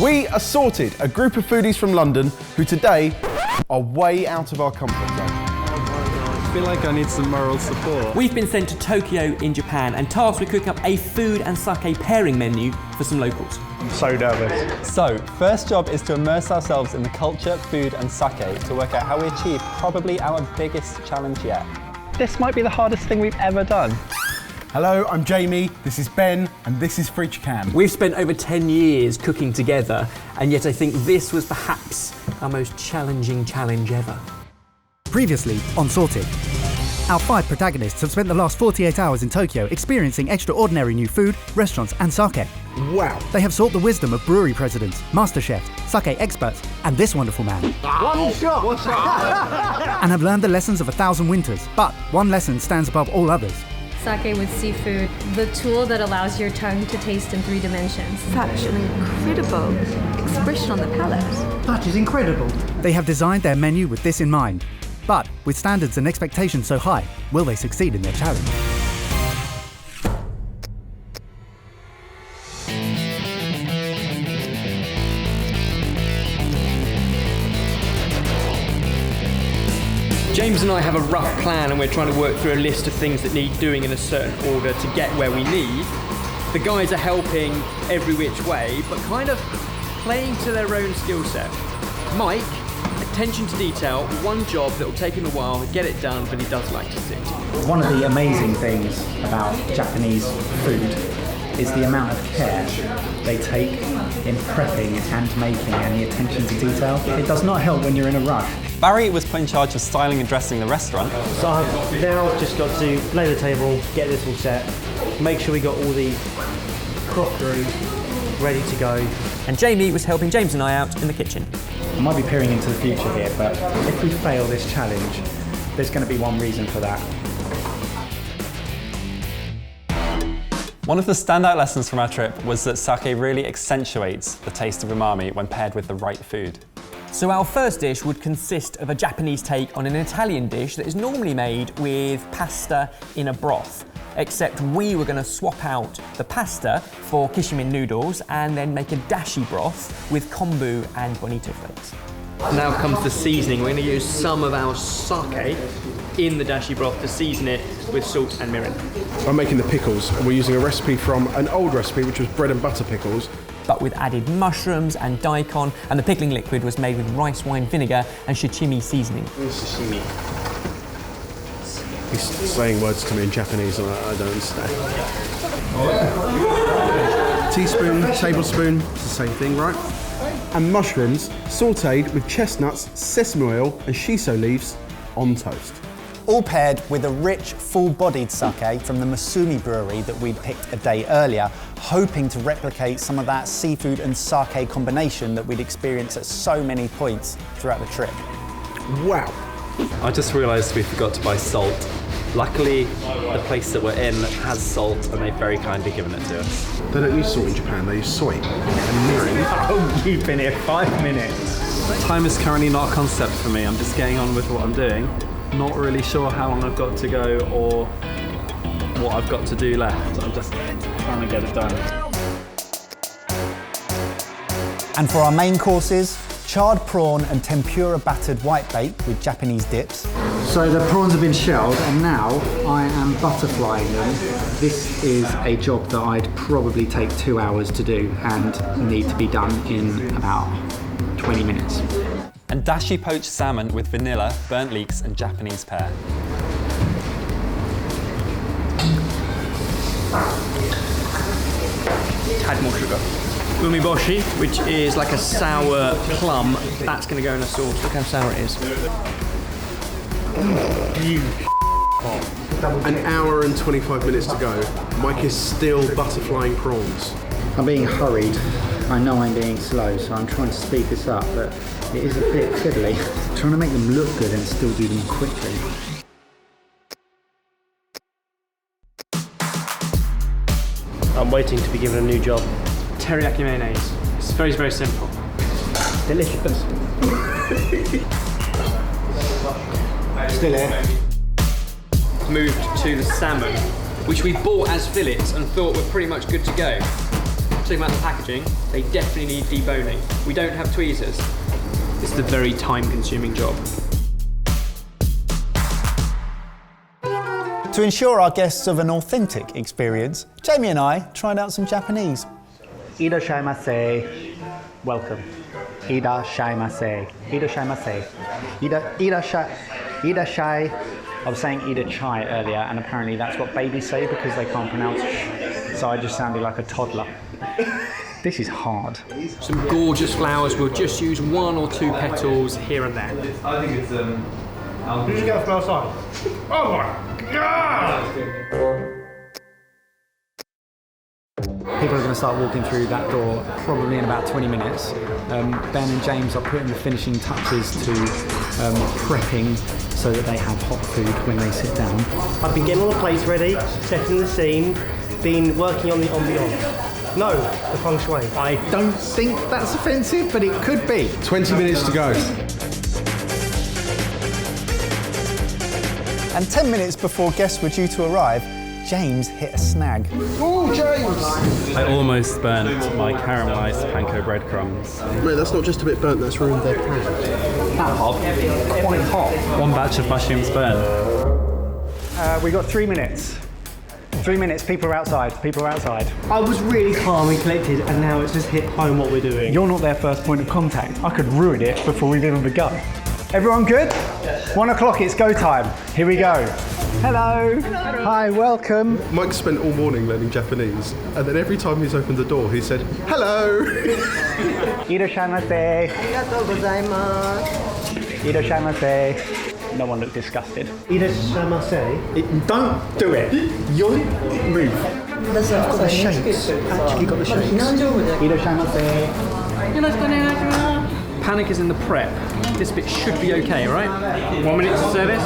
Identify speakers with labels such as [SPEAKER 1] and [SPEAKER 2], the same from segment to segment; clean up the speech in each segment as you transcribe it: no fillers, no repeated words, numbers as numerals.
[SPEAKER 1] We are Sorted, a group of foodies from London who today are way out of our comfort zone.
[SPEAKER 2] I feel like I need some moral support.
[SPEAKER 3] We've been sent to Tokyo in Japan and tasked with cooking up a food and sake pairing menu for some locals.
[SPEAKER 1] I'm so nervous.
[SPEAKER 4] So, first job is to immerse ourselves in the culture, food and sake to work out how we achieve probably our biggest challenge yet. This might be the hardest thing we've ever done.
[SPEAKER 1] Hello, I'm Jamie, this is Ben, and this is Free Chicken.
[SPEAKER 3] We've spent over 10 years cooking together, and yet I think this was perhaps our most challenging challenge ever.
[SPEAKER 5] Previously on Sorted. Our 5 protagonists have spent the last 48 hours in Tokyo experiencing extraordinary new food, restaurants and sake.
[SPEAKER 1] Wow.
[SPEAKER 5] They have sought the wisdom of brewery presidents, master chefs, sake experts and this wonderful man.
[SPEAKER 1] One shot!
[SPEAKER 5] And have learned the lessons of 1,000 winters, but one lesson stands above all others.
[SPEAKER 6] Sake with seafood, the tool that allows your tongue to taste in 3 dimensions.
[SPEAKER 7] Such an incredible expression on the palate.
[SPEAKER 8] That is incredible.
[SPEAKER 5] They have designed their menu with this in mind. But with standards and expectations so high, will they succeed in their challenge?
[SPEAKER 3] James and I have a rough plan and we're trying to work through a list of things that need doing in a certain order to get where we need. The guys are helping every which way, but kind of playing to their own skill set. Mike, attention to detail, one job that will take him a while to get it done, but he does like to sit.
[SPEAKER 8] One of the amazing things about Japanese food is the amount of care they take in prepping and making and the attention to detail. It does not help when you're in a rush.
[SPEAKER 4] Barry was put in charge of styling and dressing the restaurant.
[SPEAKER 9] So I've now just got to lay the table, get this all set, make sure we got all the crockery ready to go.
[SPEAKER 3] And Jamie was helping James and I out in the kitchen.
[SPEAKER 8] I might be peering into the future here, but if we fail this challenge, there's going to be one reason for that.
[SPEAKER 4] One of the standout lessons from our trip was that sake really accentuates the taste of umami when paired with the right food.
[SPEAKER 3] So our first dish would consist of a Japanese take on an Italian dish that is normally made with pasta in a broth. Except we were going to swap out the pasta for kishimen noodles and then make a dashi broth with kombu and bonito flakes. Now comes the seasoning. We're going to use some of our sake in the dashi broth to season it with salt and mirin.
[SPEAKER 1] I'm making the pickles, and we're using a recipe from an old recipe which was bread and butter pickles.
[SPEAKER 3] But with added mushrooms and daikon, and the pickling liquid was made with rice wine vinegar and shichimi seasoning.
[SPEAKER 1] Sashimi. He's saying words to me in Japanese and I don't understand. Teaspoon, tablespoon, it's the same thing, right? And mushrooms sautéed with chestnuts, sesame oil and shiso leaves on toast.
[SPEAKER 5] All paired with a rich, full-bodied sake from the Masumi brewery that we'd picked a day earlier, hoping to replicate some of that seafood and sake combination that we'd experienced at so many points throughout the trip.
[SPEAKER 1] Wow.
[SPEAKER 2] I just realised we forgot to buy salt. Luckily, the place that we're in has salt and they've very kindly given it to us.
[SPEAKER 1] They don't use salt in Japan, they use soy and mirin.
[SPEAKER 4] Oh, you've been here 5 minutes.
[SPEAKER 2] Time is currently not a concept for me. I'm just getting on with what I'm doing. Not really sure how long I've got to go or what I've got to do left. I'm just trying to get it done.
[SPEAKER 5] And for our main courses, charred prawn and tempura battered whitebait with Japanese dips.
[SPEAKER 8] So the prawns have been shelled and now I am butterflying them. This is a job that I'd probably take 2 hours to do and need to be done in about 20 minutes.
[SPEAKER 4] And dashi poached salmon with vanilla, burnt leeks and Japanese pear.
[SPEAKER 3] Add more sugar. Umeboshi, which is like a sour plum, that's going to go in a sauce. Look how sour it is.
[SPEAKER 1] An hour and 25 minutes to go. Mike is still butterflying prawns.
[SPEAKER 8] I'm being hurried. I know I'm being slow, so I'm trying to speed this up, but it is a bit fiddly. Trying to make them look good and still do them quickly.
[SPEAKER 9] I'm waiting to be given a new job.
[SPEAKER 3] Teriyaki mayonnaise. It's very, very simple.
[SPEAKER 8] Delicious. Still here.
[SPEAKER 3] Moved to the salmon, which we bought as fillets and thought were pretty much good to go. talking about the packaging, they definitely need deboning. We don't have tweezers. It's a very time-consuming job.
[SPEAKER 5] To ensure our guests have an authentic experience, Jamie and I tried out some Japanese.
[SPEAKER 8] Irashaimase. Welcome. Irashaimase. Irashaimase. Irashai. I was saying Ida-chai earlier, and apparently that's what babies say because they can't pronounce sh. So I just sounded like a toddler. This is hard.
[SPEAKER 3] Some gorgeous flowers. We'll just use 1 or 2 petals here and there.
[SPEAKER 2] I think it's
[SPEAKER 9] Who's got from outside? Oh my God!
[SPEAKER 8] People are going to start walking through that door probably in about 20 minutes. Ben and James are putting the finishing touches to prepping so that they have hot food when they sit down.
[SPEAKER 9] I've been getting all the plates ready, setting the scene, been working on the ambiance. No, the feng shui.
[SPEAKER 8] I don't think that's offensive, but it could be.
[SPEAKER 1] 20 minutes to go.
[SPEAKER 5] And 10 minutes before guests were due to arrive, James hit a snag.
[SPEAKER 1] Oh, James!
[SPEAKER 2] I almost burnt my caramelised panko breadcrumbs.
[SPEAKER 1] Mate, that's not just a bit burnt, that's ruined their pan.
[SPEAKER 8] That hot, quite hot.
[SPEAKER 2] One batch of mushrooms burned.
[SPEAKER 8] We got 3 minutes. 3 minutes, people are outside,
[SPEAKER 9] I was really calm and collected, and now it's just hit home what we're doing.
[SPEAKER 8] You're not their first point of contact. I could ruin it before we've even begun. Everyone good? 1 o'clock, it's go time. Here we go. Hello. Hi, welcome.
[SPEAKER 1] Mike spent all morning learning Japanese, and then every time he's opened the door, he said, hello!
[SPEAKER 8] Irashaimase. Irashaimase. No one looked disgusted.
[SPEAKER 9] Irashaimase.
[SPEAKER 8] Don't do it. You'll move.
[SPEAKER 9] I've got the shakes. Actually got the shakes.
[SPEAKER 8] Irashaimase.
[SPEAKER 3] Panic is in the prep. This bit should be okay, right? 1 minute to service.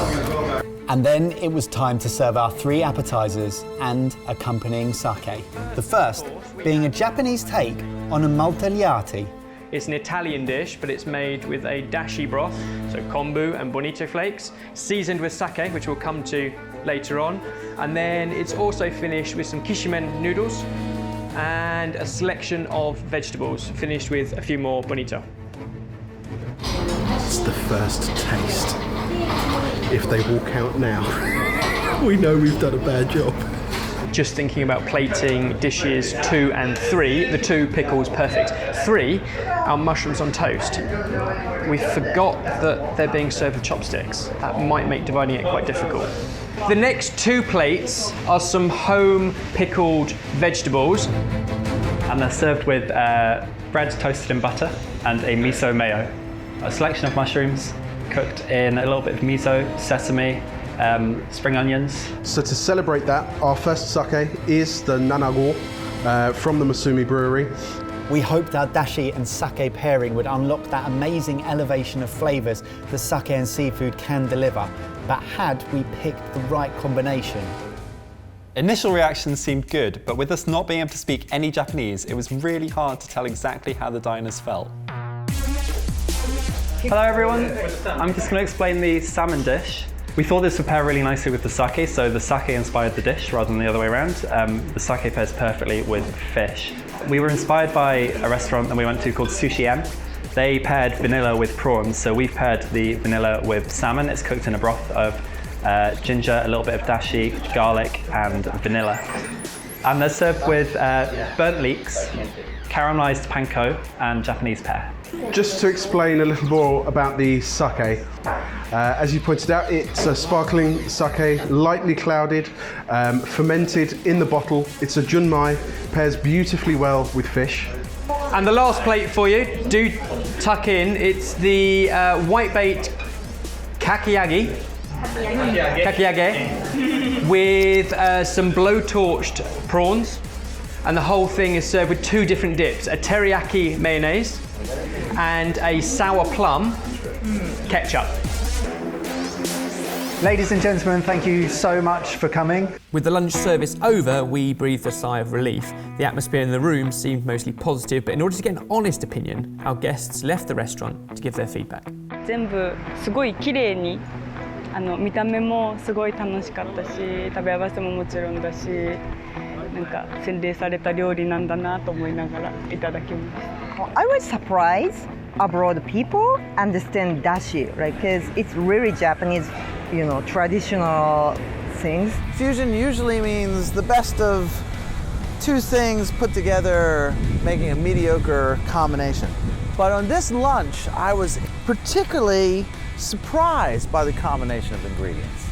[SPEAKER 5] And then it was time to serve our 3 appetizers and accompanying sake. The first being a Japanese take on a maltagliati.
[SPEAKER 3] It's an Italian dish, but it's made with a dashi broth, so kombu and bonito flakes, seasoned with sake, which we'll come to later on. And then it's also finished with some kishimen noodles and a selection of vegetables, finished with a few more bonito.
[SPEAKER 1] It's the first taste. If they walk out now, we know we've done a bad job.
[SPEAKER 3] Just thinking about plating dishes 2 and 3, the 2 pickles perfect. 3, our mushrooms on toast. We forgot that they're being served with chopsticks. That might make dividing it quite difficult. The next 2 plates are some home pickled vegetables.
[SPEAKER 4] And they're served with bread toasted in butter and a miso mayo. A selection of mushrooms cooked in a little bit of miso, sesame, spring onions.
[SPEAKER 1] So to celebrate that, our first sake is the Nanago from the Masumi Brewery.
[SPEAKER 5] We hoped our dashi and sake pairing would unlock that amazing elevation of flavours that sake and seafood can deliver. But had we picked the right combination?
[SPEAKER 4] Initial reactions seemed good, but with us not being able to speak any Japanese, it was really hard to tell exactly how the diners felt. Hello everyone, I'm just going to explain the salmon dish. We thought this would pair really nicely with the sake, so the sake inspired the dish rather than the other way around. The sake pairs perfectly with fish. We were inspired by a restaurant that we went to called Sushi M. They paired vanilla with prawns, so we've paired the vanilla with salmon. It's cooked in a broth of ginger, a little bit of dashi, garlic and vanilla. And they're served with burnt leeks, caramelised panko and Japanese pear.
[SPEAKER 1] Just to explain a little more about the sake, as you pointed out, it's a sparkling sake, lightly clouded, fermented in the bottle. It's a junmai, pairs beautifully well with fish.
[SPEAKER 3] And the last plate for you, do tuck in, it's the white-baked kakiyage with some blow-torched prawns. And the whole thing is served with 2 different dips, a teriyaki mayonnaise and a sour plum ketchup.
[SPEAKER 8] Ladies and gentlemen, thank you so much for coming.
[SPEAKER 3] With the lunch service over, we breathed a sigh of relief. The atmosphere in the room seemed mostly positive, but in order to get an honest opinion, our guests left the restaurant to give their feedback.
[SPEAKER 10] 全部すごい綺麗に見た目もすごい楽しかったし、食べ合わせももちろんだし、なんか洗練された料理なんだなと思いながらいただきます。
[SPEAKER 11] I was surprised abroad people understand dashi, right? Because it's really Japanese, traditional things.
[SPEAKER 12] Fusion usually means the best of two things put together, making a mediocre combination. But on this lunch, I was particularly surprised by the combination of ingredients.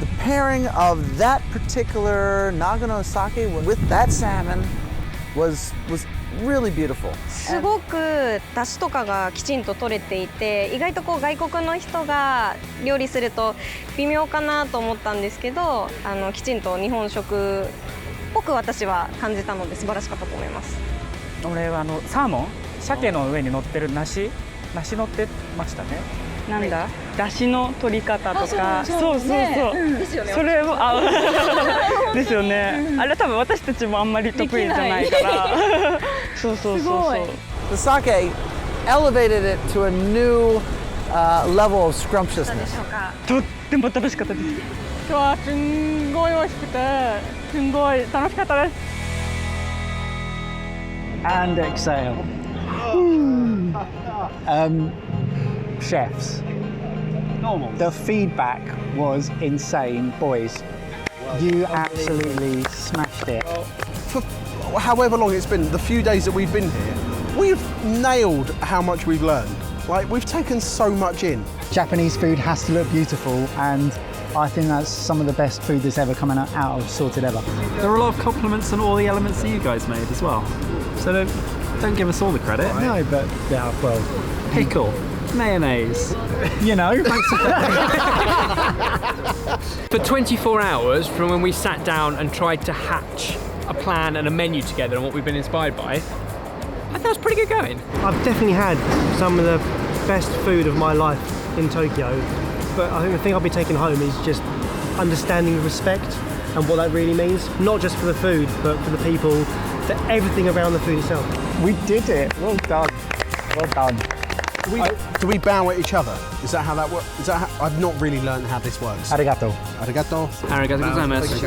[SPEAKER 12] The pairing of that particular Nagano sake with that salmon was really beautiful.
[SPEAKER 13] すごく出汁とかがきちんと取れていて、意外とこう外国の人が料理すると微妙かなと思ったんですけど、きちんと日本食っぽく私は感じたので素晴らしかったと思います。
[SPEAKER 14] 俺はサーモン、鮭の上に乗ってる梨乗ってましたね。
[SPEAKER 10] なんだ、出汁の取り方とか、そう、
[SPEAKER 13] ですよね。
[SPEAKER 10] それをですよね。あれ多分私たちもあんまり得意じゃないから。そう。
[SPEAKER 12] The sake elevated it to a new level of scrumptiousness.
[SPEAKER 10] とっても楽しかったです。今日はすんごい美味しくて、すんごい楽しかったです。
[SPEAKER 8] And exhale. Chefs.
[SPEAKER 9] Normal.
[SPEAKER 8] The feedback was insane, boys. You absolutely smashed it.
[SPEAKER 1] For however long it's been, the few days that we've been here, we've nailed how much we've learned. Like, we've taken so much in.
[SPEAKER 8] Japanese food has to look beautiful, and I think that's some of the best food that's ever come out of Sorted Ever.
[SPEAKER 2] There are a lot of compliments on all the elements that you guys made as well. So don't give us all the credit.
[SPEAKER 8] No, but yeah, well,
[SPEAKER 2] pickle, mayonnaise.
[SPEAKER 8] Thanks
[SPEAKER 3] For 24 hours from when we sat down and tried to hatch a plan and a menu together and what we've been inspired by, I think that's pretty good going.
[SPEAKER 9] I've definitely had some of the best food of my life in Tokyo, but I think the thing I'll be taking home is just understanding respect and what that really means, not just for the food, but for the people, for everything around the food itself.
[SPEAKER 8] We did it. Well done. Well done.
[SPEAKER 1] Do we bow at each other? Is that how that works? I've not really learned how this works.
[SPEAKER 8] Arigato.
[SPEAKER 1] Arigato.
[SPEAKER 3] Arigato gozaimasu.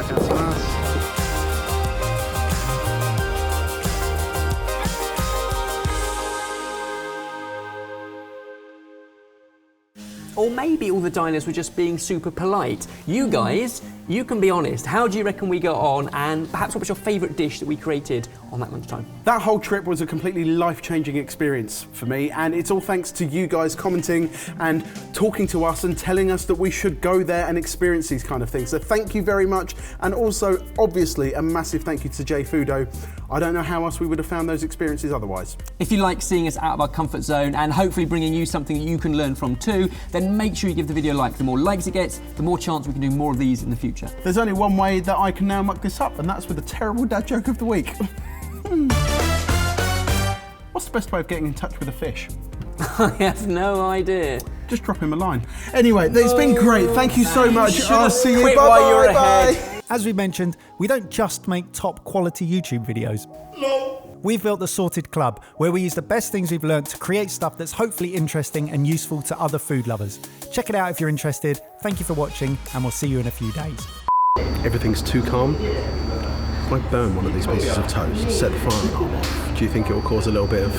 [SPEAKER 3] Or maybe all the diners were just being super polite. You guys, you can be honest. How do you reckon we got on? And perhaps what was your favourite dish that we created on that lunchtime?
[SPEAKER 1] That whole trip was a completely life-changing experience for me, and it's all thanks to you guys commenting and talking to us and telling us that we should go there and experience these kind of things. So thank you very much, and also, obviously, a massive thank you to Jay Fudo. I don't know how else we would have found those experiences otherwise.
[SPEAKER 3] If you like seeing us out of our comfort zone and hopefully bringing you something that you can learn from too, then make sure you give the video a like. The more likes it gets, the more chance we can do more of these in the future.
[SPEAKER 1] There's only one way that I can now muck this up, and that's with a terrible dad joke of the week. What's the best way of getting in touch with a fish?
[SPEAKER 3] I have no idea.
[SPEAKER 1] Just drop him a line. Anyway, it's been great. Thank you so much. I'll see you.
[SPEAKER 3] Quit
[SPEAKER 1] Bye
[SPEAKER 3] while you're
[SPEAKER 1] bye.
[SPEAKER 3] ahead.
[SPEAKER 5] As we mentioned, we don't just make top quality YouTube videos. We've built the Sorted Club, where we use the best things we've learned to create stuff that's hopefully interesting and useful to other food lovers. Check it out if you're interested. Thank you for watching, and we'll see you in a few days.
[SPEAKER 1] Everything's too calm. If I burn one of these pieces of toast, set the fire alarm off, do you think it will cause a little bit of